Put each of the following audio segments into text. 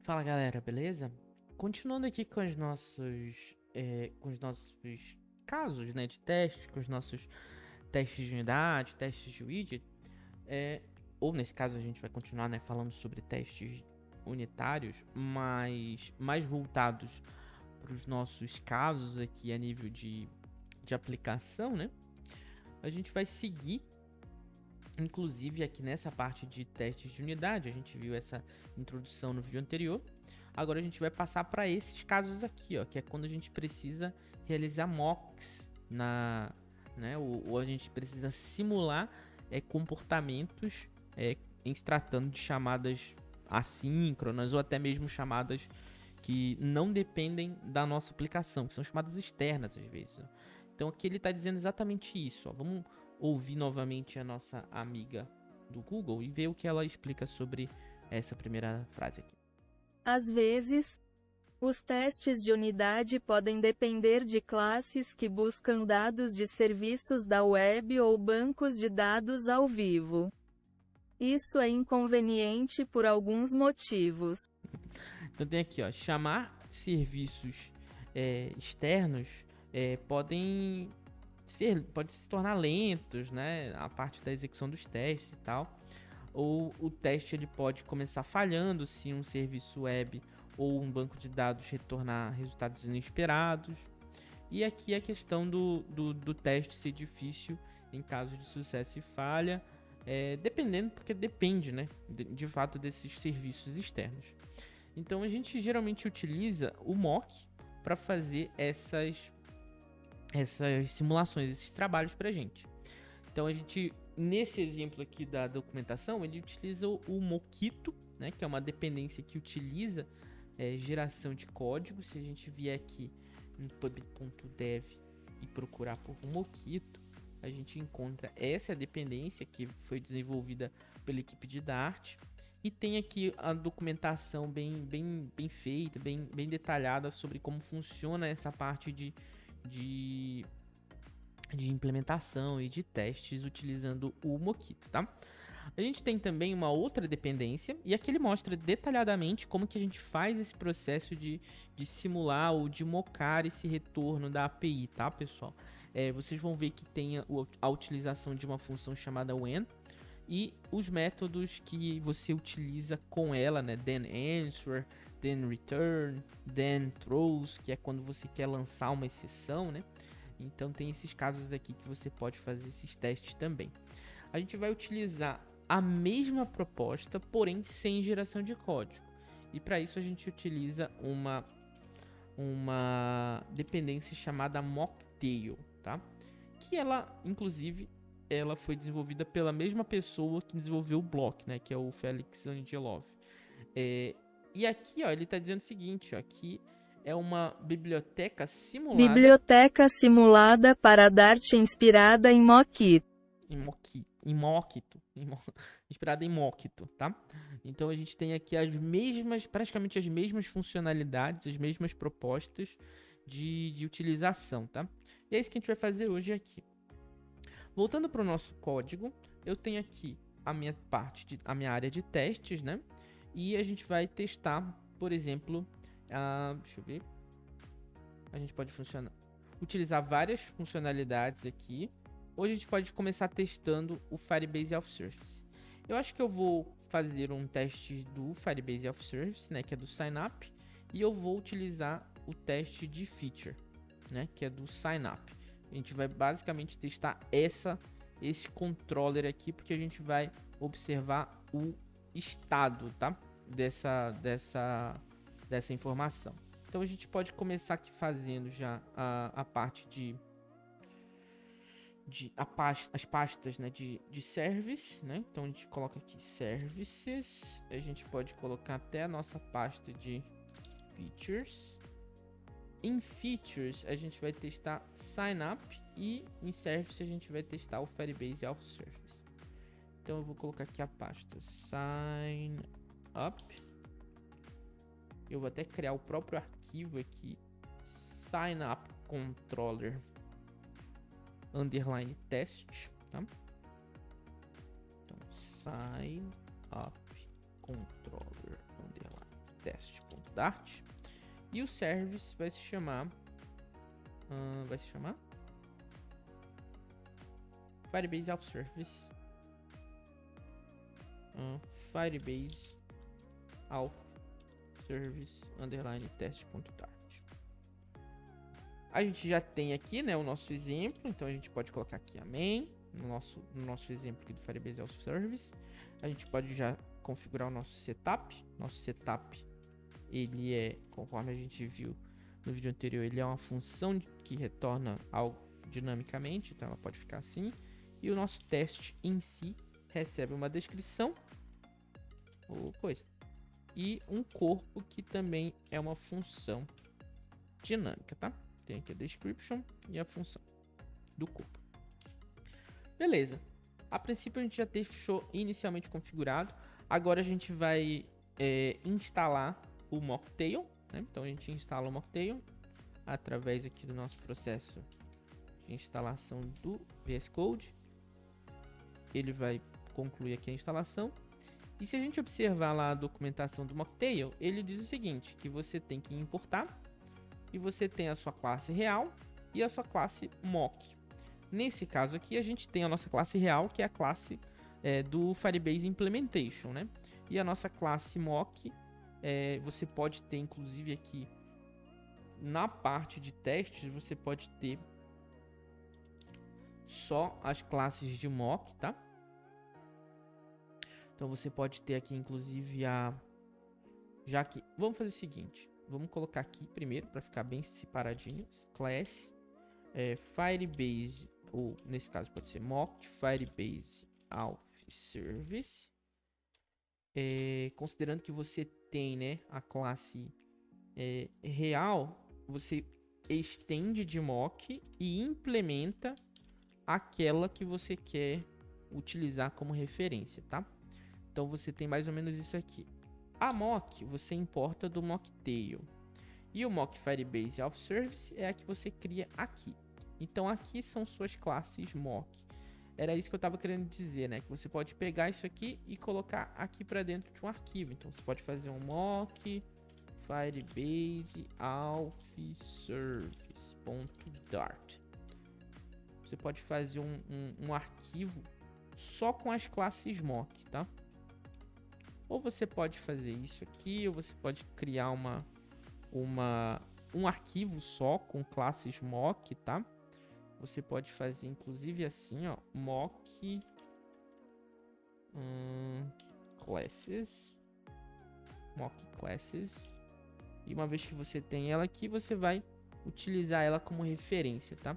Fala galera, beleza? Continuando aqui com os nossos casos, né, de teste, com os nossos testes de unidade, testes de widget, é, ou nesse caso a gente vai continuar, né, falando sobre testes unitários, mas mais voltados para os nossos casos aqui a nível de aplicação, né? A gente vai seguir, inclusive aqui nessa parte de testes de unidade, a gente viu essa introdução no vídeo anterior. Agora a gente vai passar para esses casos aqui, ó, que é quando a gente precisa realizar mocks né, ou a gente precisa simular comportamentos em se tratando de chamadas assíncronas ou até mesmo chamadas que não dependem da nossa aplicação, que são chamadas externas às vezes. Então aqui ele está dizendo exatamente isso. Ó. Vamos ouvir novamente a nossa amiga do Google e ver o que ela explica sobre essa primeira frase aqui. Às vezes, os testes de unidade podem depender de classes que buscam dados de serviços da web ou bancos de dados ao vivo. Isso é inconveniente por alguns motivos. Então tem aqui, ó, chamar serviços externos pode se tornar lentos, né? A parte da execução dos testes e tal. Ou o teste ele pode começar falhando se um serviço web ou um banco de dados retornar resultados inesperados. E aqui a questão do teste ser difícil em caso de sucesso e falha, dependendo, porque depende, né, de fato desses serviços externos. Então a gente geralmente utiliza o mock para fazer essas simulações, esses trabalhos para a gente. Então a gente, nesse exemplo aqui da documentação, ele utiliza o Mockito, né, que é uma dependência que utiliza geração de código. Se a gente vier aqui em pub.dev e procurar por Mockito, a gente encontra essa dependência que foi desenvolvida pela equipe de Dart. E tem aqui a documentação bem feita, bem detalhada sobre como funciona essa parte de implementação e de testes utilizando o Mockito, tá? A gente tem também uma outra dependência, e aqui ele mostra detalhadamente como que a gente faz esse processo de simular ou de mocar esse retorno da API, tá, pessoal? Vocês vão ver que tem a utilização de uma função chamada when, e os métodos que você utiliza com ela, né? Then answer, then return, then throws, que é quando você quer lançar uma exceção, né? Então tem esses casos aqui que você pode fazer esses testes também. A gente vai utilizar a mesma proposta, porém sem geração de código. E para isso a gente utiliza uma dependência chamada Mocktail, tá? Que ela, inclusive, ela foi desenvolvida pela mesma pessoa que desenvolveu o Block, né? Que é o Felix Angelov. E aqui, ó, ele está dizendo o seguinte, ó, que é uma biblioteca simulada Biblioteca simulada para Dart inspirada em Mockito. Inspirada em Mockito, tá? Então a gente tem aqui praticamente as mesmas funcionalidades, as mesmas propostas de utilização, tá? E é isso que a gente vai fazer hoje aqui. Voltando para o nosso código, eu tenho aqui a minha área de testes, né? E a gente vai testar, por exemplo, deixa eu ver. A gente pode utilizar várias funcionalidades aqui. Hoje a gente pode começar testando o Firebase Self-Service. Eu acho que eu vou fazer um teste do Firebase Self-Service, né, que é do Sign-up, e eu vou utilizar o teste de Feature, né, que é do Sign-up. A gente vai basicamente testar esse controller aqui, porque a gente vai observar o estado, tá, dessa informação. Então a gente pode começar aqui fazendo já a parte as pastas, né, de service, né? Então a gente coloca aqui services, a gente pode colocar até a nossa pasta de features. Em features a gente vai testar sign up e em service a gente vai testar o Firebase Self-Service. Então eu vou colocar aqui a pasta sign up. Eu vou até criar o próprio arquivo aqui, sign up controller underline test, tá? Então, sign up controller underline test.dart. E o service vai se chamar Firebase Auth Service. Firebase Auth Service underline test.dart. A gente já tem aqui, né, o nosso exemplo, então a gente pode colocar aqui amém no nosso exemplo aqui do Firebase Auth Service. A gente pode já configurar o nosso setup. Nosso setup, ele é, conforme a gente viu no vídeo anterior, ele é uma função que retorna algo dinamicamente, então ela pode ficar assim. E o nosso teste em si recebe uma descrição ou coisa e um corpo que também é uma função dinâmica, tá? Tem aqui a description e a função do corpo. Beleza. A princípio a gente já deixou inicialmente configurado. Agora a gente vai instalar o Mocktail, né? Então a gente instala o Mocktail através aqui do nosso processo de instalação do VS Code. Ele vai concluir aqui a instalação. E se a gente observar lá a documentação do Mocktail, ele diz o seguinte, que você tem que importar e você tem a sua classe real e a sua classe mock. Nesse caso aqui, a gente tem a nossa classe real, que é a classe do Firebase Implementation, né? E a nossa classe mock, você pode ter, inclusive aqui, na parte de testes, você pode ter só as classes de mock, tá? Então você pode ter aqui, inclusive, já que... Vamos fazer o seguinte. Vamos colocar aqui primeiro, para ficar bem separadinho. Class, Firebase, ou nesse caso pode ser mock, Firebase Auth Service. Considerando que você tem, né, a classe real, você estende de mock e implementa aquela que você quer utilizar como referência, tá? Então você tem mais ou menos isso aqui. A mock você importa do Mocktail. E o mock Firebase Auth Service é a que você cria aqui. Então aqui são suas classes mock. Era isso que eu estava querendo dizer, né? Que você pode pegar isso aqui e colocar aqui para dentro de um arquivo. Então você pode fazer um mock Firebase Auth Service.dart. Você pode fazer um arquivo só com as classes mock, tá? Ou você pode fazer isso aqui, ou você pode criar um arquivo só com classes mock, tá? Você pode fazer, inclusive, assim, ó, mock classes. E uma vez que você tem ela aqui, você vai utilizar ela como referência, tá?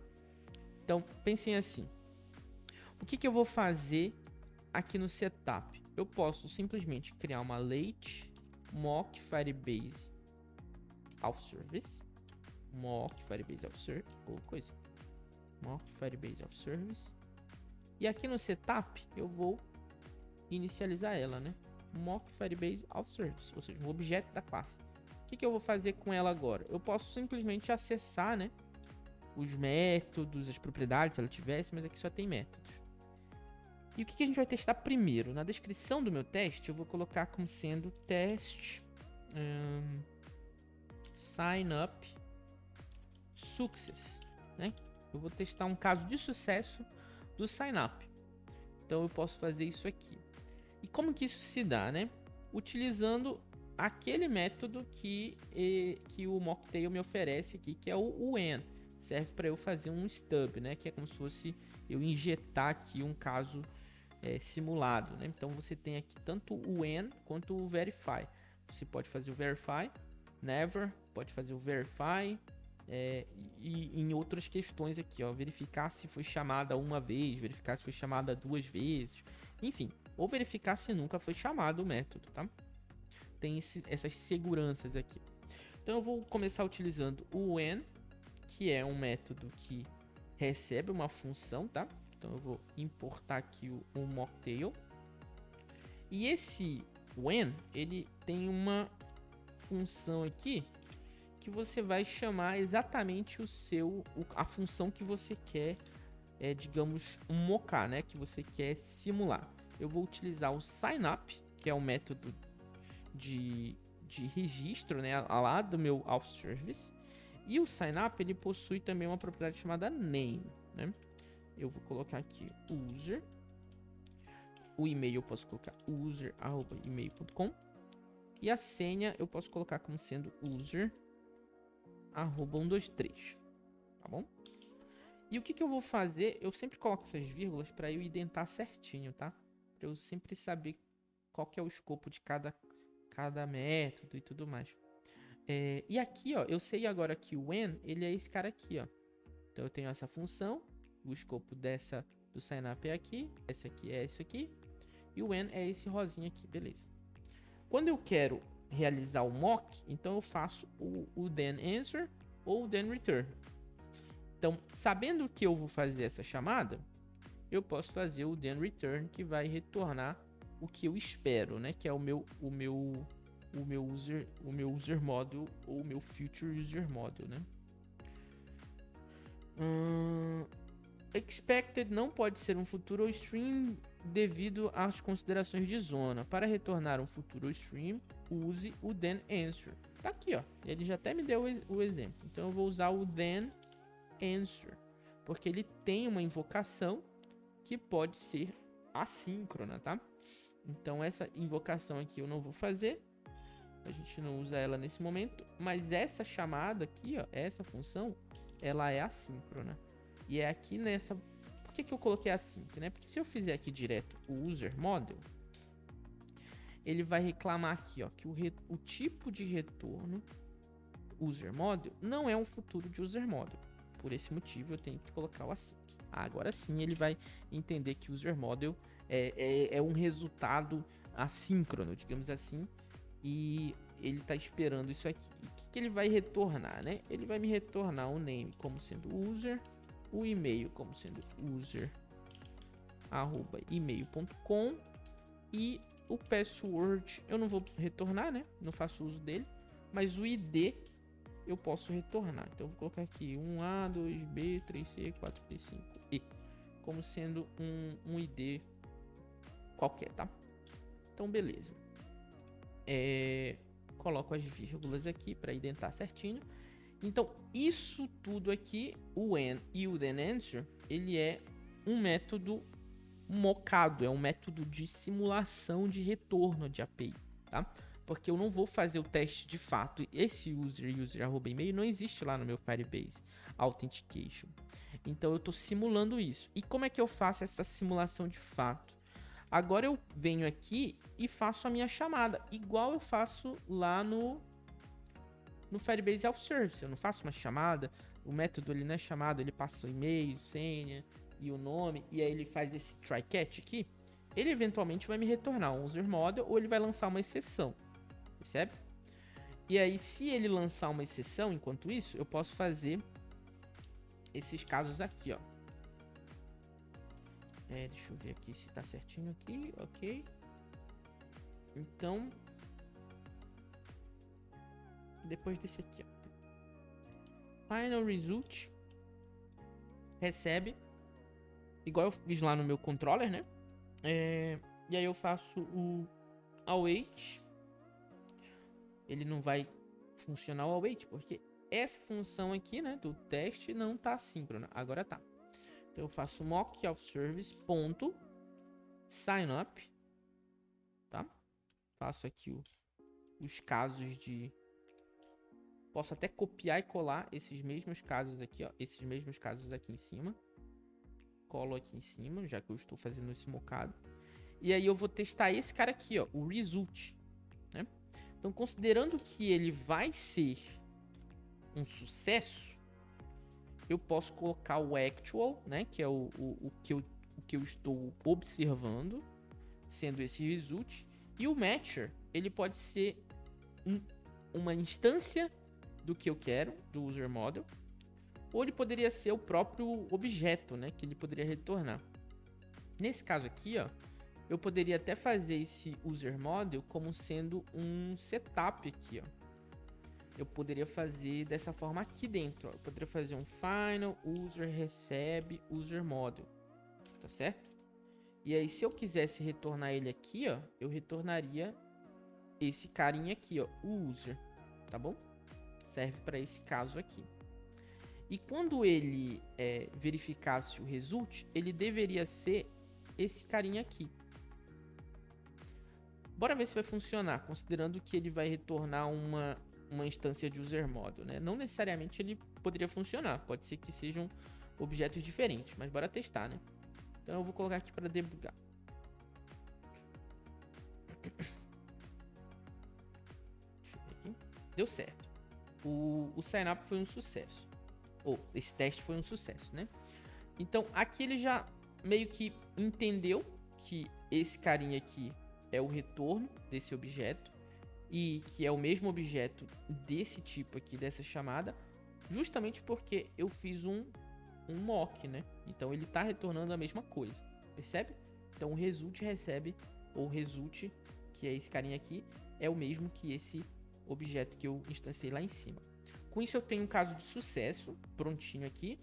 Então, pensem assim. O que eu vou fazer aqui no setup? Eu posso simplesmente criar uma late mock Firebase Auth Service. Mock Firebase Auth Service. Ou coisa. Mock Firebase Auth Service. E aqui no setup eu vou inicializar ela, né? Mock Firebase Auth Service. Ou seja, um objeto da classe. O que eu vou fazer com ela agora? Eu posso simplesmente acessar, né? Os métodos, as propriedades, se ela tivesse, mas aqui só tem métodos. E o que a gente vai testar primeiro? Na descrição do meu teste, eu vou colocar como sendo teste sign up success, né? Eu vou testar um caso de sucesso do sign up. Então eu posso fazer isso aqui. E como que isso se dá, né? Utilizando aquele método que o Mocktail me oferece aqui, que é o when. Serve para eu fazer um stub, né? Que é como se fosse eu injetar aqui um caso simulado, né? Então você tem aqui tanto o when quanto o verify. Você pode fazer o verify, never, pode fazer o verify, e em outras questões aqui, ó, verificar se foi chamada uma vez, verificar se foi chamada duas vezes, enfim, ou verificar se nunca foi chamado o método, tá? Tem essas seguranças aqui. Então eu vou começar utilizando o when, que é um método que recebe uma função, tá? Então eu vou importar aqui o Mocktail. E esse when, ele tem uma função aqui que você vai chamar exatamente a função que você quer, digamos, mocar, né? Que você quer simular. Eu vou utilizar o signup, que é um método de de registro, né, lá do meu auth service. E o sign-up, ele possui também uma propriedade chamada name, né? Eu vou colocar aqui user. O e-mail eu posso colocar user@email.com. E a senha eu posso colocar como sendo user@123, tá bom? E o que eu vou fazer? Eu sempre coloco essas vírgulas para eu identar certinho, tá? Para eu sempre saber qual que é o escopo de cada método e tudo mais. E aqui, ó, eu sei agora que o when, ele é esse cara aqui, ó. Então eu tenho essa função, o escopo do signup é aqui, esse aqui é isso aqui, e o when é esse rosinha aqui, beleza. Quando eu quero realizar o mock, então eu faço o then answer ou o then return. Então, sabendo que eu vou fazer essa chamada, eu posso fazer o then return, que vai retornar o que eu espero, né? Que é o meu user model ou o meu future user model, né? Expected não pode ser um futuro ou stream devido às considerações de zona. Para retornar um futuro ou stream, use o then answer. Tá aqui, ó. Ele já até me deu o exemplo. Então eu vou usar o then answer, porque ele tem uma invocação que pode ser assíncrona, tá? Então essa invocação aqui eu não vou fazer. A gente não usa ela nesse momento, mas essa chamada aqui, ó, essa função, ela é assíncrona. E é aqui nessa... Por que eu coloquei assim, né? Porque se eu fizer aqui direto o user model, ele vai reclamar aqui, ó, que o tipo de retorno user model não é um futuro de user model. Por esse motivo eu tenho que colocar o async. Agora sim ele vai entender que user model é um resultado assíncrono, digamos assim, e ele está esperando isso aqui. E o que ele vai retornar, né? Ele vai me retornar o name como sendo user, o e-mail como sendo user@email.com e o password eu não vou retornar, né? Não faço uso dele, mas o ID eu posso retornar. Então eu vou colocar aqui 1A, 2B, 3C, 4B, 5E como sendo um ID qualquer, tá? Então beleza. Coloco as vírgulas aqui para identar certinho. Então isso tudo aqui, o when e o then answer, ele é um método mocado, é um método de simulação de retorno de API, tá? Porque eu não vou fazer o teste de fato. Esse user@email não existe lá no meu Firebase Authentication. Então eu estou simulando isso. E como é que eu faço essa simulação de fato? Agora eu venho aqui e faço a minha chamada, igual eu faço lá no Firebase Auth Service. Eu não faço uma chamada, o método ele não é chamado, ele passa o e-mail, senha e o nome, e aí ele faz esse try catch aqui. Ele eventualmente vai me retornar um user model ou ele vai lançar uma exceção, percebe? E aí se ele lançar uma exceção, enquanto isso, eu posso fazer esses casos aqui, ó. Deixa eu ver aqui se tá certinho aqui, ok. Então, depois desse aqui, ó. Final result recebe, igual eu fiz lá no meu controller, né? E aí eu faço o await. Ele não vai funcionar o await, porque essa função aqui, né, do teste não tá assíncrona. Agora tá. Então eu faço mock of service ponto sign up, tá? Faço aqui os casos de... Posso até copiar e colar esses mesmos casos aqui, ó. Esses mesmos casos aqui em cima. Colo aqui em cima, já que eu estou fazendo esse mocado. E aí eu vou testar esse cara aqui, ó, o result, né? Então, considerando que ele vai ser um sucesso, eu posso colocar o actual, né, que é o que eu estou observando, sendo esse result, e o matcher, ele pode ser uma instância do que eu quero, do user model, ou ele poderia ser o próprio objeto, né, que ele poderia retornar. Nesse caso aqui, ó, eu poderia até fazer esse user model como sendo um setup aqui, ó. Eu poderia fazer dessa forma aqui dentro, ó. Eu poderia fazer um final user recebe user model, tá certo? E aí se eu quisesse retornar ele aqui, ó, eu retornaria esse carinha aqui, ó, user, tá bom? Serve para esse caso aqui. E quando ele verificasse o result, ele deveria ser esse carinha aqui. Bora ver se vai funcionar, considerando que ele vai retornar uma instância de user model, né? Não necessariamente ele poderia funcionar, pode ser que sejam objetos diferentes, mas bora testar, né? Então eu vou colocar aqui para debugar. Deixa eu ver aqui. Deu certo. O sign-up foi um sucesso. Ou esse teste foi um sucesso, né? Então aqui ele já meio que entendeu que esse carinha aqui é o retorno desse objeto e que é o mesmo objeto desse tipo aqui, dessa chamada, justamente porque eu fiz um mock, né? Então ele tá retornando a mesma coisa, percebe? Então o result recebe, ou result, que é esse carinha aqui, é o mesmo que esse objeto que eu instanciei lá em cima. Com isso eu tenho um caso de sucesso, prontinho aqui.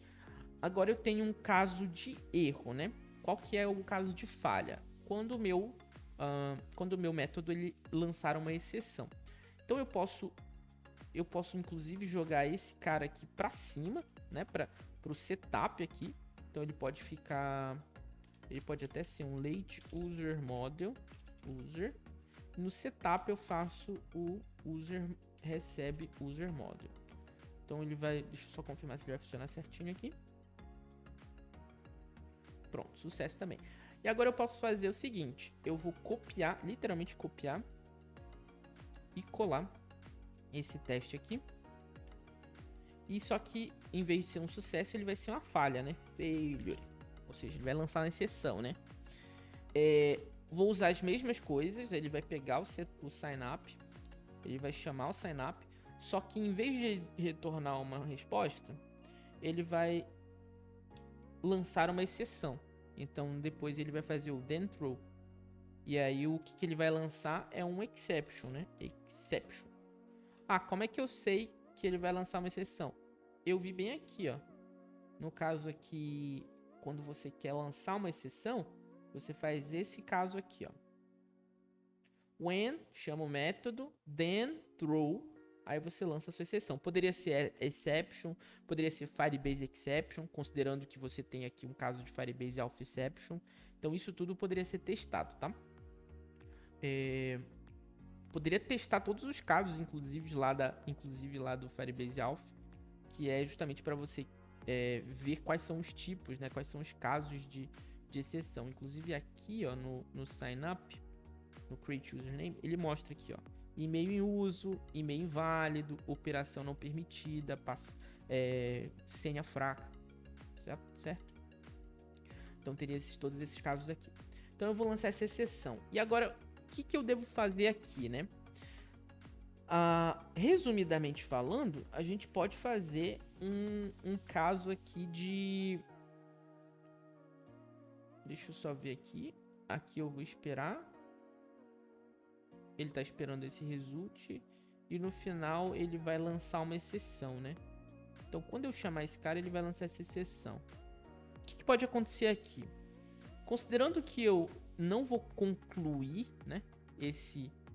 Agora eu tenho um caso de erro, né? Qual que é o caso de falha? Quando o meu método ele lançar uma exceção. Então eu posso inclusive jogar esse cara aqui para cima, né? Para o setup aqui. Então ele pode até ser um late user model user. No setup eu faço o user recebe user model. Então ele vai, deixa eu só confirmar se ele vai funcionar certinho aqui. Pronto, sucesso também. E agora eu posso fazer o seguinte, eu vou copiar, literalmente copiar e colar esse teste aqui. E só que em vez de ser um sucesso, ele vai ser uma falha, né? Failure. Ou seja, ele vai lançar uma exceção, né? Vou usar as mesmas coisas, ele vai pegar o sign-up, ele vai chamar o sign-up, só que em vez de retornar uma resposta, ele vai lançar uma exceção. Então depois ele vai fazer o then throw. E aí o que ele vai lançar é um exception, né? Exception. Ah, como é que eu sei que ele vai lançar uma exceção? Eu vi bem aqui, ó. No caso aqui, quando você quer lançar uma exceção, você faz esse caso aqui, ó. When, chama o método, then throw, aí você lança a sua exceção. Poderia ser exception, poderia ser Firebase exception, considerando que você tem aqui um caso de Firebase alpha exception. Então isso tudo poderia ser testado, tá? Poderia testar todos os casos, inclusive lá do Firebase alpha, que é justamente para você ver quais são os tipos, né? Quais são os casos de exceção. Inclusive aqui, ó, no sign up, no create username, ele mostra aqui, ó, e-mail em uso, e-mail inválido, operação não permitida, senha fraca, certo? Então teria todos esses casos aqui. Então eu vou lançar essa exceção. E agora, o que eu devo fazer aqui, né? Resumidamente falando, a gente pode fazer um caso aqui de... Deixa eu só ver aqui. Aqui eu vou esperar. Ele tá esperando esse result. E no final ele vai lançar uma exceção, né? Então quando eu chamar esse cara, ele vai lançar essa exceção. O que pode acontecer aqui? Considerando que eu não vou concluir, né,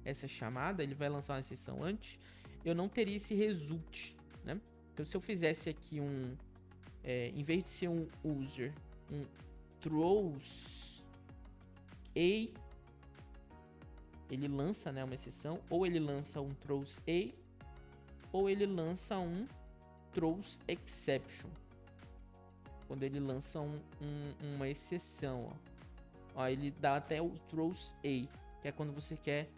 essa chamada, ele vai lançar uma exceção antes, eu não teria esse result, né? Então se eu fizesse aqui em vez de ser um user, um throws a, ele lança, né, uma exceção, ou ele lança um throws a, ou ele lança um throws exception. Quando ele lança uma exceção, ó, ele dá até o throws a, que é quando você quer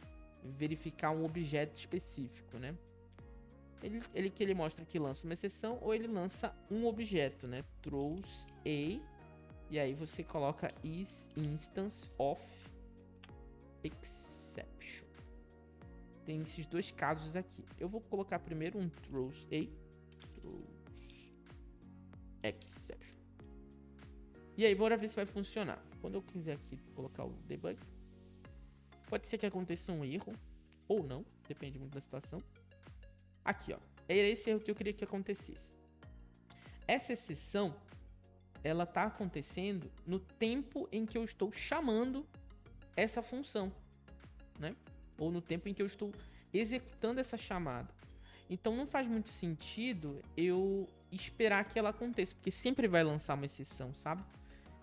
verificar um objeto específico, né? Ele mostra que lança uma exceção ou ele lança um objeto, né? Throws a, e aí você coloca is instance of exception. Tem esses dois casos aqui. Eu vou colocar primeiro um throws a, throws exception. E aí, bora ver se vai funcionar. Quando eu quiser aqui colocar o debug, pode ser que aconteça um erro, ou não, depende muito da situação. Aqui, ó, era esse erro que eu queria que acontecesse. Essa exceção, ela tá acontecendo no tempo em que eu estou chamando essa função, né? ou no tempo em que eu estou executando essa chamada. Então não faz muito sentido eu esperar que ela aconteça, porque sempre vai lançar uma exceção, sabe?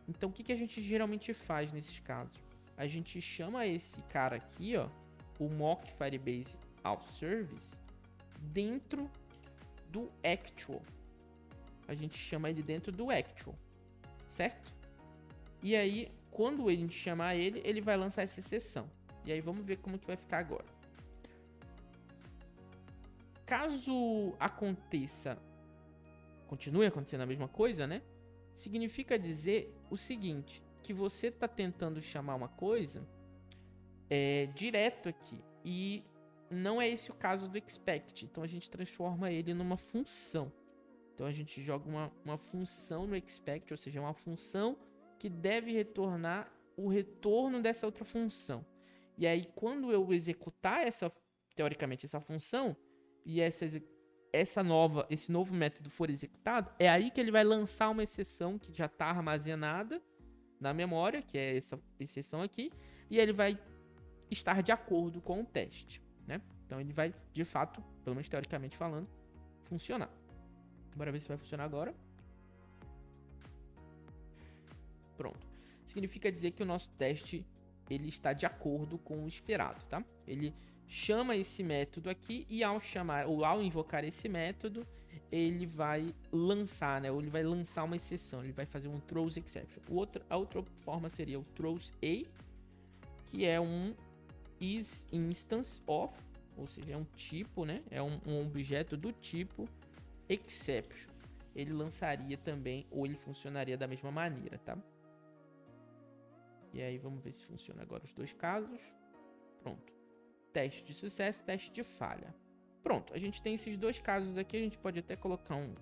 Então o que a gente geralmente faz nesses casos? A gente chama esse cara aqui, ó, o mock Firebase Auth Service, dentro do actual. A gente chama ele dentro do actual, certo? E aí, quando a gente chamar ele, ele vai lançar essa exceção. E aí vamos ver como que vai ficar agora. Caso continue acontecendo a mesma coisa, né? Significa dizer o seguinte, que você está tentando chamar uma coisa direto aqui e não é esse o caso do expect. Então a gente transforma ele numa função. Então a gente joga uma função no expect, ou seja, uma função que deve retornar o retorno dessa outra função. E aí quando eu executar teoricamente essa função e esse novo método for executado, é aí que ele vai lançar uma exceção que já está armazenada na memória, que é essa exceção aqui, e ele vai estar de acordo com o teste, né? Então ele vai, de fato, pelo menos teoricamente falando, funcionar. Bora ver se vai funcionar agora. Pronto. Significa dizer que o nosso teste ele está de acordo com o esperado, tá? Ele chama esse método aqui e ao invocar esse método, ele vai lançar, né? Ou ele vai lançar uma exceção, ele vai fazer um throws exception. A outra forma seria o throws a, que é um is instance of, ou seja, é um tipo, né? É um objeto do tipo exception. Ele lançaria também, ou ele funcionaria da mesma maneira, tá? E aí vamos ver se funciona agora os dois casos. Pronto. Teste de sucesso, teste de falha. Pronto, a gente tem esses dois casos aqui. A gente pode até colocar um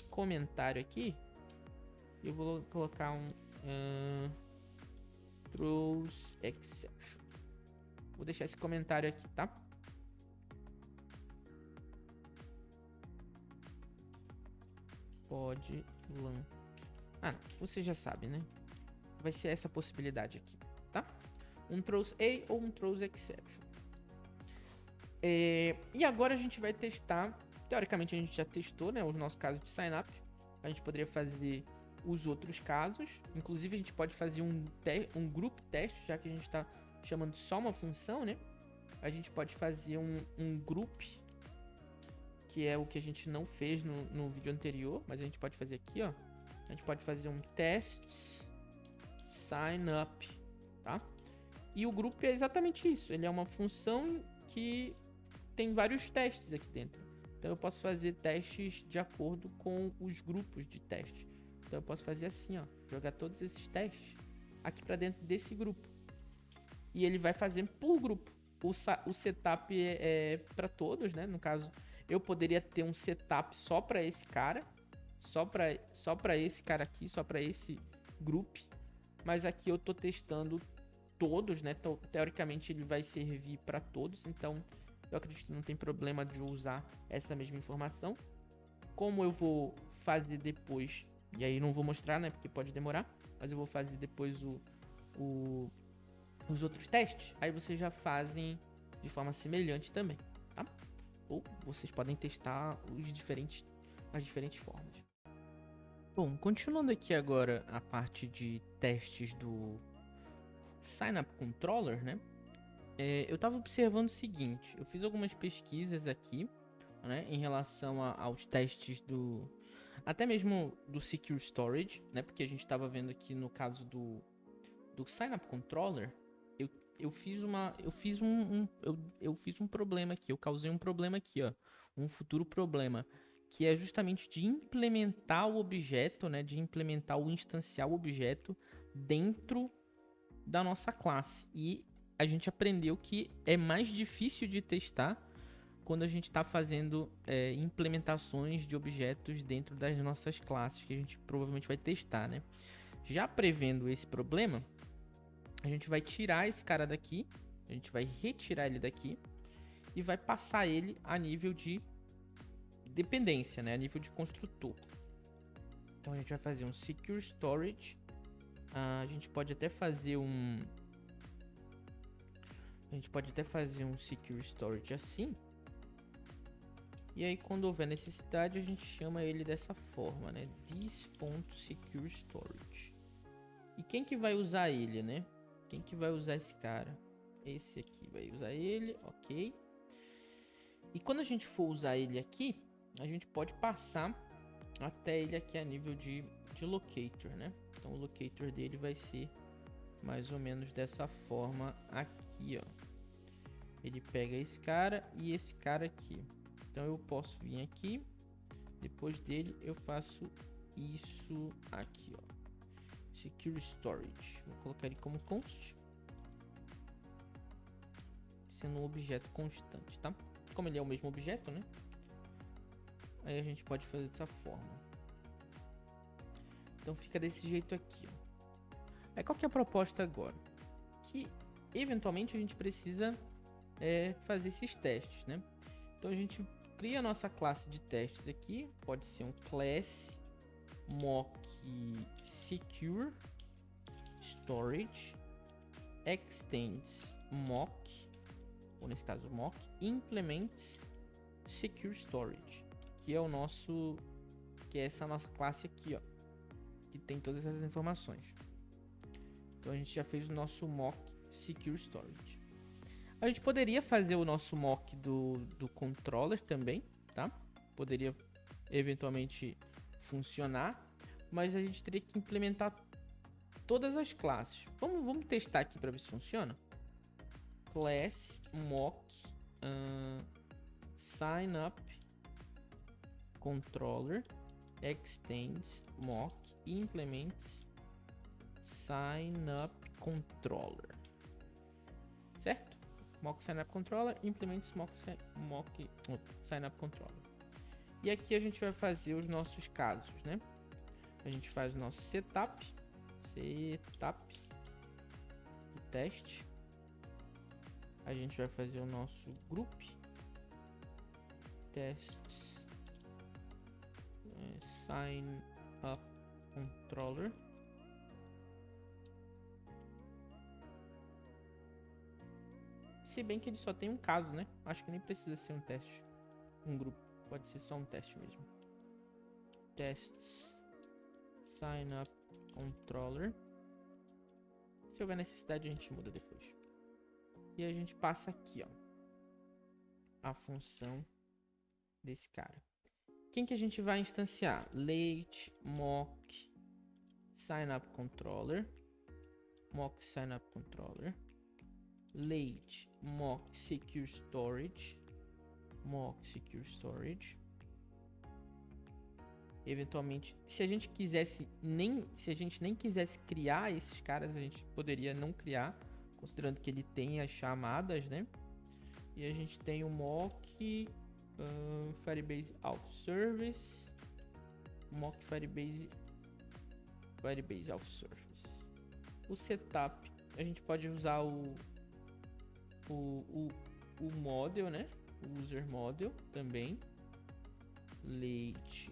comentário aqui. Eu vou colocar throws exception. Vou deixar esse comentário aqui, tá? Pode você já sabe, né? Vai ser essa possibilidade aqui, tá? Um throws a ou um throws exception. E agora a gente vai testar. Teoricamente a gente já testou, né, os nossos casos de sign up. A gente poderia fazer os outros casos. Inclusive a gente pode fazer um group test, já que a gente está chamando só uma função, né? A gente pode fazer um group, que é o que a gente não fez no vídeo anterior, mas a gente pode fazer aqui, ó. A gente pode fazer um tests sign up, tá? E o group é exatamente isso. Ele é uma função que tem vários testes aqui dentro. Então eu posso fazer testes de acordo com os grupos de teste. Então eu posso fazer assim, ó, jogar todos esses testes aqui para dentro desse grupo. E ele vai fazer por grupo. O setup é para todos, né? No caso, eu poderia ter um setup só para esse cara, só para esse cara aqui, só para esse grupo. Mas aqui eu tô testando todos, né? Então, teoricamente ele vai servir para todos, então eu acredito que não tem problema de usar essa mesma informação. Como eu vou fazer depois, e aí não vou mostrar, né? Porque pode demorar, mas eu vou fazer depois os outros testes. Aí vocês já fazem de forma semelhante também, tá? Ou vocês podem testar as diferentes formas. Bom, continuando aqui agora a parte de testes do Sign Up Controller, né? Eu estava observando o seguinte, eu fiz algumas pesquisas aqui, né, em relação aos testes até mesmo do Secure Storage, né? Porque a gente estava vendo aqui no caso do Sign Up Controller, eu fiz um problema aqui, eu causei um problema aqui, ó, um futuro problema, que é justamente de implementar o objeto, né, de implementar o instanciar o objeto dentro da nossa classe. E a gente aprendeu que é mais difícil de testar quando a gente está fazendo implementações de objetos dentro das nossas classes, que a gente provavelmente vai testar, né? Já prevendo esse problema, a gente vai tirar esse cara daqui, a gente vai retirar ele daqui e vai passar ele a nível de dependência, né? A nível de construtor. Então a gente vai fazer um Secure Storage. A gente pode até fazer A gente pode até fazer um secure storage assim. E aí quando houver necessidade a gente chama ele dessa forma, né? This.secureStorage. E quem que vai usar ele, né? Quem que vai usar esse cara? Esse aqui vai usar ele, ok. E quando a gente for usar ele aqui, a gente pode passar até ele aqui a nível de locator, né? Então o locator dele vai ser mais ou menos dessa forma aqui, ó. Ele pega esse cara e esse cara aqui. Então eu posso vir aqui, depois dele eu faço isso aqui, ó. Secure Storage. Vou colocar ele como const, sendo um objeto constante, tá? Como ele é o mesmo objeto, né? Aí a gente pode fazer dessa forma. Então fica desse jeito aqui, ó. Aí qual que é a proposta agora? Que eventualmente a gente precisa fazer esses testes, né? Então a gente cria a nossa classe de testes aqui. Pode ser um class mock secure storage extends mock, ou nesse caso mock implements secure storage, que é o nosso, que é essa nossa classe aqui, ó, que tem todas essas informações. Então a gente já fez o nosso mock secure storage. A gente poderia fazer o nosso mock do controller também, tá? Poderia eventualmente funcionar, mas a gente teria que implementar todas as classes. Vamos testar aqui para ver se funciona. Class mock sign up controller extends mock implements sign up controller, certo? Mock sign up controller implements mock sign up controller. E aqui a gente vai fazer os nossos casos, né? A gente faz o nosso setup do teste. A gente vai fazer o nosso group tests sign up controller. Se bem que ele só tem um caso, né? Acho que nem precisa ser um teste, um grupo. Pode ser só um teste mesmo. Tests sign up controller. Se houver necessidade a gente muda depois. E a gente passa aqui, ó, a função desse cara. Quem que a gente vai instanciar? Late mock sign up controller, mock sign up controller, late mock secure storage, mock secure storage. Eventualmente, se a gente nem quisesse criar esses caras, a gente poderia não criar, considerando que ele tem as chamadas, né? E a gente tem o mock Firebase Auth Service, mock Firebase Auth Service. O setup, a gente pode usar o model, né? O user model também. Late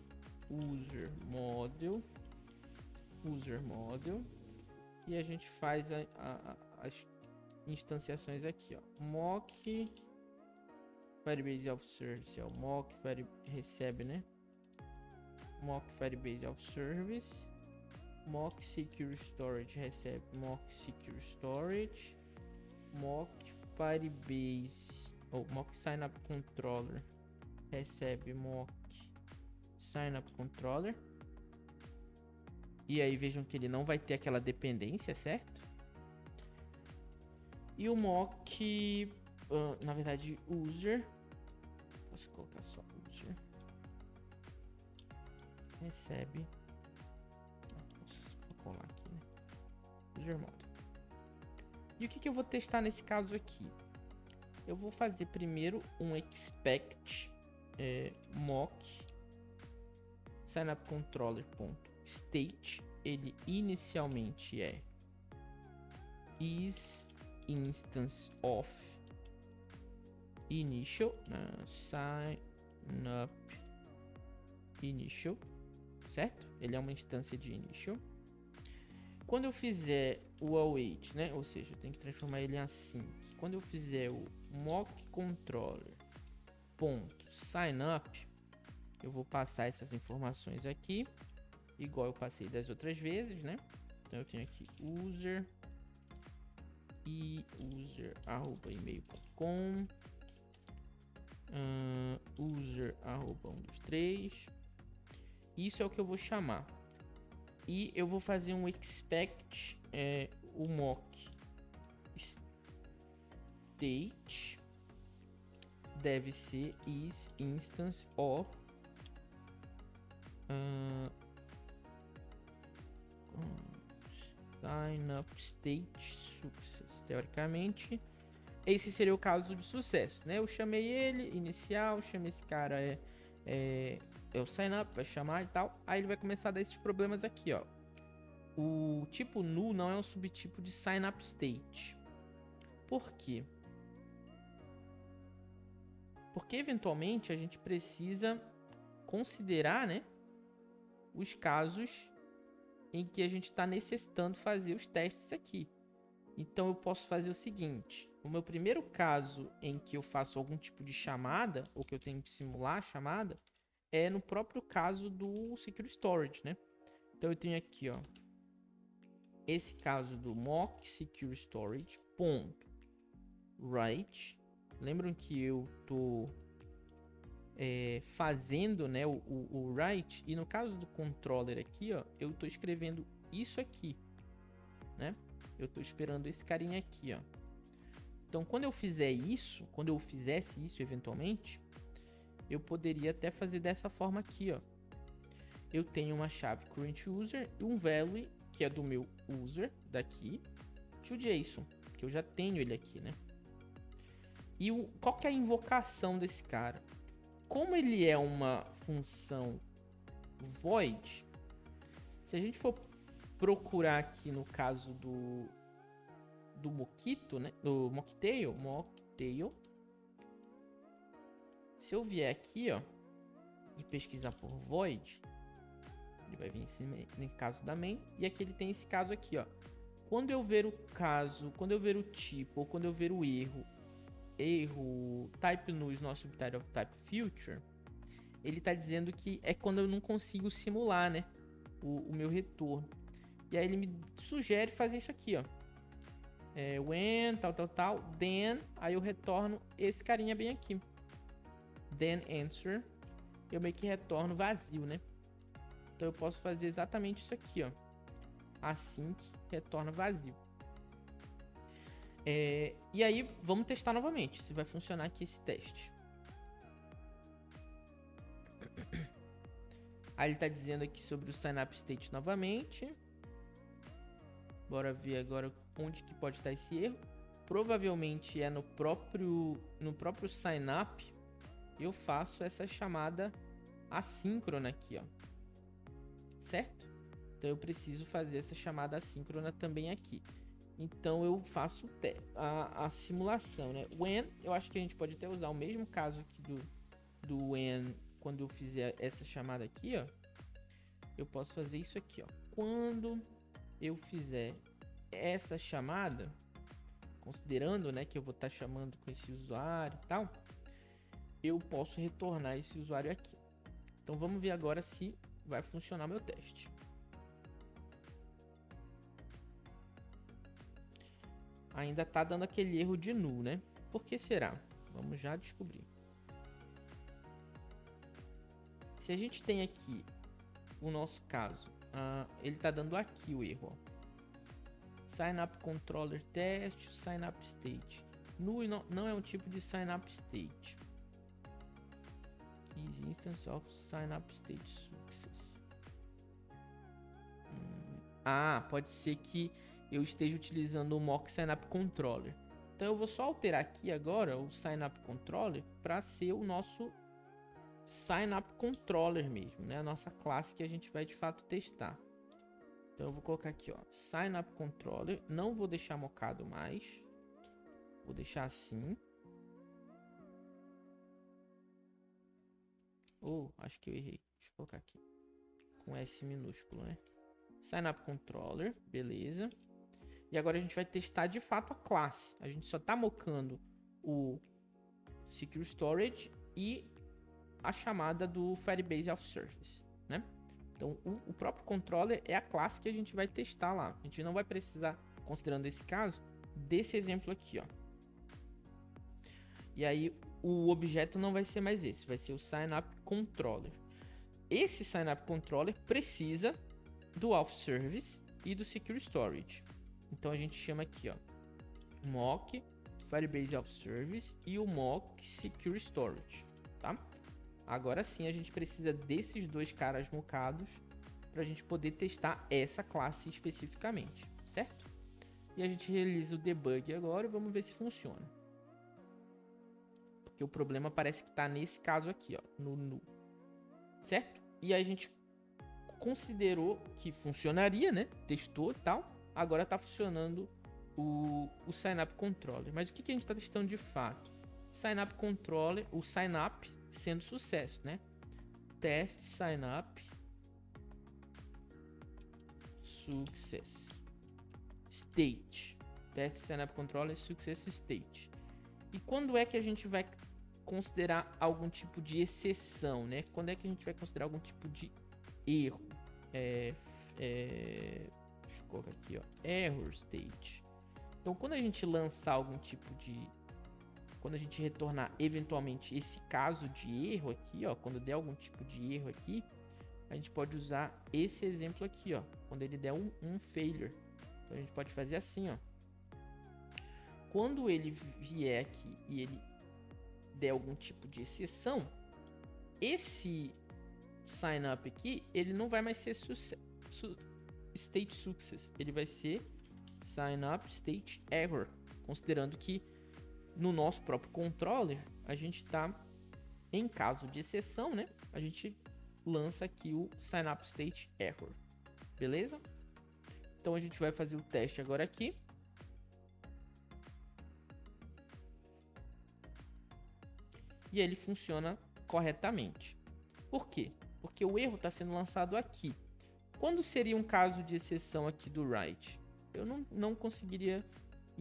user model. E a gente faz as instanciações aqui, ó. Mock Firebase Auth Service é o mock recebe, né? Mock Firebase Auth Service. Mock Secure Storage recebe mock Secure Storage. Mock Firebase ou mock Sign Up Controller recebe mock Sign Up Controller. E aí vejam que ele não vai ter aquela dependência, certo? E o mock, na verdade, user. Posso colocar só user. Recebe. Posso colar aqui, né? User model. E o que eu vou testar nesse caso aqui? Eu vou fazer primeiro um expect mock sign up controller.state. Ele inicialmente é is instance of initial, sign up initial, certo? Ele é uma instância de initial. Quando eu fizer o await, né? Ou seja, eu tenho que transformar ele em async. Quando eu fizer o mock controller ponto sign up, eu vou passar essas informações aqui, igual eu passei das outras vezes, né? Então eu tenho aqui user e user@email.com, user@123. Isso é o que eu vou chamar. E eu vou fazer um expect o mock state deve ser is instance of sign up state success. Teoricamente, esse seria o caso de sucesso, né? Eu chamei ele inicial, chamei esse cara é o sign up, vai chamar e tal. Aí ele vai começar a dar esses problemas aqui, ó. O tipo null não é um subtipo de sign up state. Por quê? Porque eventualmente a gente precisa considerar, né, os casos em que a gente está necessitando fazer os testes aqui. Então eu posso fazer o seguinte: o meu primeiro caso em que eu faço algum tipo de chamada, ou que eu tenho que simular a chamada, é no próprio caso do Secure Storage, né? Então eu tenho aqui, ó, esse caso do mock Secure Storage ponto write. Lembram que eu tô fazendo, né, o write, e no caso do controller aqui, ó, eu tô escrevendo isso aqui, né? Eu tô esperando esse carinha aqui, ó. Então, quando eu fizer isso, quando eu fizesse isso eventualmente, eu poderia até fazer dessa forma aqui, ó. Eu tenho uma chave current user e um value que é do meu user daqui to JSON, que eu já tenho ele aqui, né? E qual que é a invocação desse cara? Como ele é uma função void, se a gente for procurar aqui no caso do Mockito, né? Do Mocktail, se eu vier aqui, ó, e pesquisar por void, ele vai vir em caso da main, e aqui ele tem esse caso aqui, ó. Quando eu ver o caso, quando eu ver o tipo, ou quando eu ver o erro type null is not subtype of type future, ele tá dizendo que é quando eu não consigo simular, né, o meu retorno. E aí ele me sugere fazer isso aqui, ó. When, tal, then, aí eu retorno esse carinha bem aqui. Then answer, eu meio que retorno vazio, né? Então eu posso fazer exatamente isso aqui, ó. Async, retorna vazio. E aí, vamos testar novamente se vai funcionar aqui esse teste. Aí ele está dizendo aqui sobre o sign-up state novamente. Bora ver agora onde que pode estar esse erro. Provavelmente é no próprio sign-up. Eu faço essa chamada assíncrona aqui, ó. Certo? Então eu preciso fazer essa chamada assíncrona também aqui. Então eu faço a simulação, né? When, eu acho que a gente pode até usar o mesmo caso aqui do when, quando eu fizer essa chamada aqui, ó. Eu posso fazer isso aqui, ó. Quando eu fizer essa chamada, considerando, né, que eu vou estar chamando com esse usuário e tal, eu posso retornar esse usuário aqui. Então vamos ver agora se vai funcionar meu teste. Ainda tá dando aquele erro de null, né? Por que será? Vamos já descobrir. Se a gente tem aqui o nosso caso, ele tá dando aqui o erro, ó. Sign up controller test, sign up state. Null não é um tipo de sign up state. Is instance of sign up state success. Pode ser que eu esteja utilizando o mock sign up controller. Então eu vou só alterar aqui agora o sign up controller para ser o nosso sign up controller mesmo, né? A nossa classe que a gente vai de fato testar. Então eu vou colocar aqui, ó, sign up controller. Não vou deixar mocado mais. Vou deixar assim. Acho que eu errei. Deixa eu colocar aqui com S minúsculo, né? Sign up controller, beleza. E agora a gente vai testar de fato a classe. A gente só está mocando o Secure Storage e a chamada do Firebase Auth Service, né? Então, o próprio controller é a classe que a gente vai testar lá. A gente não vai precisar, considerando esse caso, desse exemplo aqui, ó. E aí, o objeto não vai ser mais esse, vai ser o Sign-up Controller. Esse Sign-up Controller precisa do Auth Service e do Secure Storage. Então, a gente chama aqui, ó, mock Firebase Auth Service e o mock Secure Storage, tá? Agora sim, a gente precisa desses dois caras mocados para a gente poder testar essa classe especificamente, certo? E a gente realiza o debug agora e vamos ver se funciona. Porque o problema parece que está nesse caso aqui, ó, no null, certo? E a gente considerou que funcionaria, né? Testou e tal. Agora está funcionando o Sign-up Controller. Mas o que a gente está testando de fato? Sign-up Controller, o sign-up sendo sucesso, né? Test sign-up success state. Test sign-up controller success state. E quando é que a gente vai considerar algum tipo de exceção, né? Quando é que a gente vai considerar algum tipo de erro? Deixa eu colocar aqui, ó, error state. Então, quando a gente lançar algum tipo de... Quando a gente retornar eventualmente esse caso de erro aqui, ó, quando der algum tipo de erro aqui, a gente pode usar esse exemplo aqui, ó, quando ele der um failure. Então a gente pode fazer assim, ó. Quando ele vier aqui e ele der algum tipo de exceção, esse sign up aqui, ele não vai mais ser state success, ele vai ser sign up state error, considerando que no nosso próprio controller, a gente está, em caso de exceção, né? A gente lança aqui o Sign-up State Error. Beleza? Então, a gente vai fazer o teste agora aqui. E ele funciona corretamente. Por quê? Porque o erro está sendo lançado aqui. Quando seria um caso de exceção aqui do write? Eu não conseguiria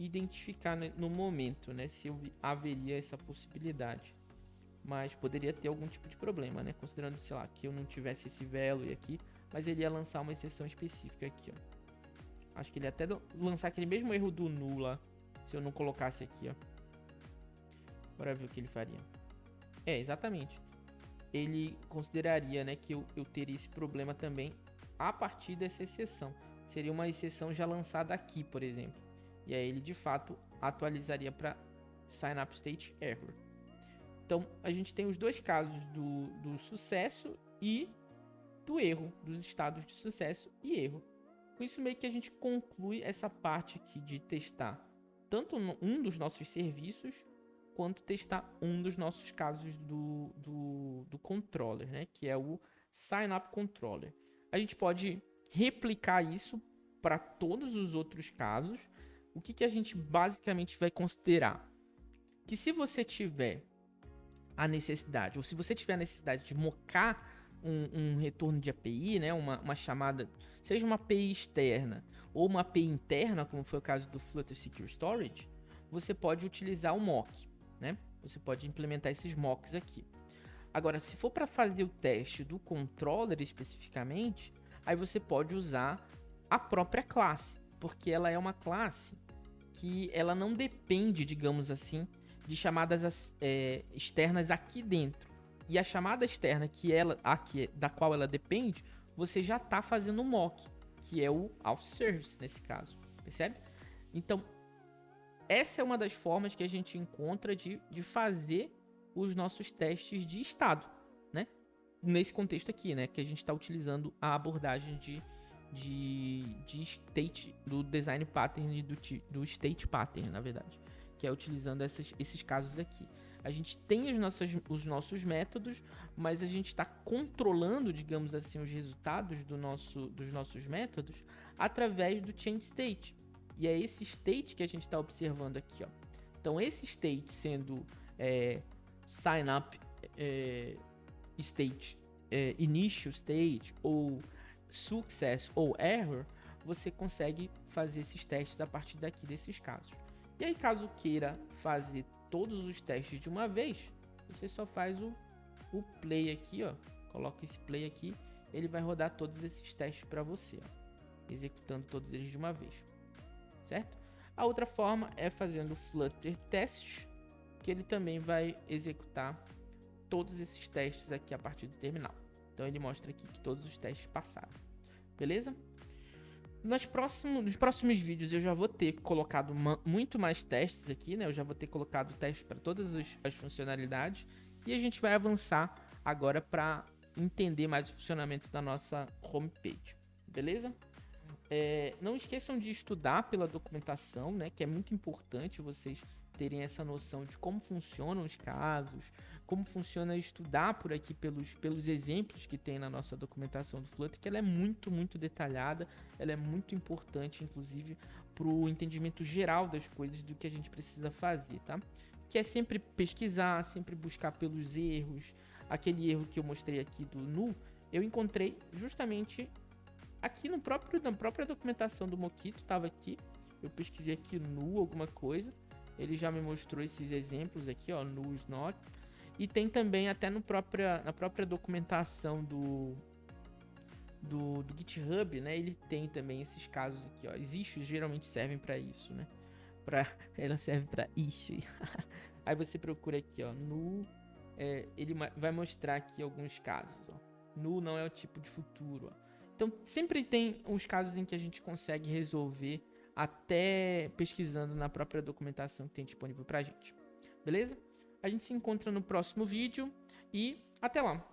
identificar no momento, né, se haveria essa possibilidade, mas poderia ter algum tipo de problema, né, considerando, sei lá, que eu não tivesse esse value aqui, mas ele ia lançar uma exceção específica aqui, ó. Acho que ele ia até lançar aquele mesmo erro do null lá, se eu não colocasse aqui, ó. Bora ver o que ele faria. Exatamente. Ele consideraria, né, que eu teria esse problema também a partir dessa exceção. Seria uma exceção já lançada aqui, por exemplo. E aí ele de fato atualizaria para Sign-up State Error. Então a gente tem os dois casos do sucesso e do erro, dos estados de sucesso e erro. Com isso meio que a gente conclui essa parte aqui de testar tanto um dos nossos serviços quanto testar um dos nossos casos do controller, né? Que é o Sign-up Controller. A gente pode replicar isso para todos os outros casos. O que a gente basicamente vai considerar? Que se você tiver a necessidade, ou se você tiver a necessidade de mocar um retorno de API, né, uma chamada, seja uma API externa ou uma API interna, como foi o caso do Flutter Secure Storage, você pode utilizar o mock, né? Você pode implementar esses mocks aqui. Agora, se for para fazer o teste do controller especificamente, aí você pode usar a própria classe, porque ela é uma classe que ela não depende, digamos assim, de chamadas externas aqui dentro. E a chamada externa da qual ela depende, você já está fazendo um mock, que é o auth service nesse caso, percebe? Então, essa é uma das formas que a gente encontra de fazer os nossos testes de estado, né? Nesse contexto aqui, né? Que a gente está utilizando a abordagem de state, do design pattern e do state pattern, na verdade, que é utilizando esses casos aqui. A gente tem os nossos métodos, mas a gente está controlando, digamos assim, os resultados dos nossos métodos através do change state. E é esse state que a gente está observando aqui, ó. Então, esse state sendo sign up state, initial state ou success ou error, você consegue fazer esses testes a partir daqui desses casos. E aí, caso queira fazer todos os testes de uma vez, você só faz o play aqui, ó. Coloca esse play aqui, ele vai rodar todos esses testes para você, ó, executando todos eles de uma vez, certo? A outra forma é fazendo o Flutter Test, que ele também vai executar todos esses testes aqui a partir do terminal. Então ele mostra aqui que todos os testes passaram, beleza? Nos próximos vídeos eu já vou ter colocado muito mais testes aqui, né? Eu já vou ter colocado testes para todas as funcionalidades e a gente vai avançar agora para entender mais o funcionamento da nossa homepage, beleza? Não esqueçam de estudar pela documentação, né? Que é muito importante vocês terem essa noção de como funcionam os casos, como funciona estudar por aqui pelos exemplos que tem na nossa documentação do Flutter, que ela é muito, muito detalhada, ela é muito importante, inclusive, para o entendimento geral das coisas, do que a gente precisa fazer, tá? Que é sempre pesquisar, sempre buscar pelos erros. Aquele erro que eu mostrei aqui do null, eu encontrei justamente aqui na própria documentação do Mockito, estava aqui, eu pesquisei aqui null alguma coisa, ele já me mostrou esses exemplos aqui, ó, null is not. E tem também até na própria documentação do GitHub, né? Ele tem também esses casos aqui, ó. Os issues geralmente servem para isso, né? Ela serve para issue. Aí você procura aqui, ó, null. Ele vai mostrar aqui alguns casos, ó. Null não é o tipo de futuro, ó. Então sempre tem uns casos em que a gente consegue resolver até pesquisando na própria documentação que tem disponível pra gente. Beleza? A gente se encontra no próximo vídeo e até lá!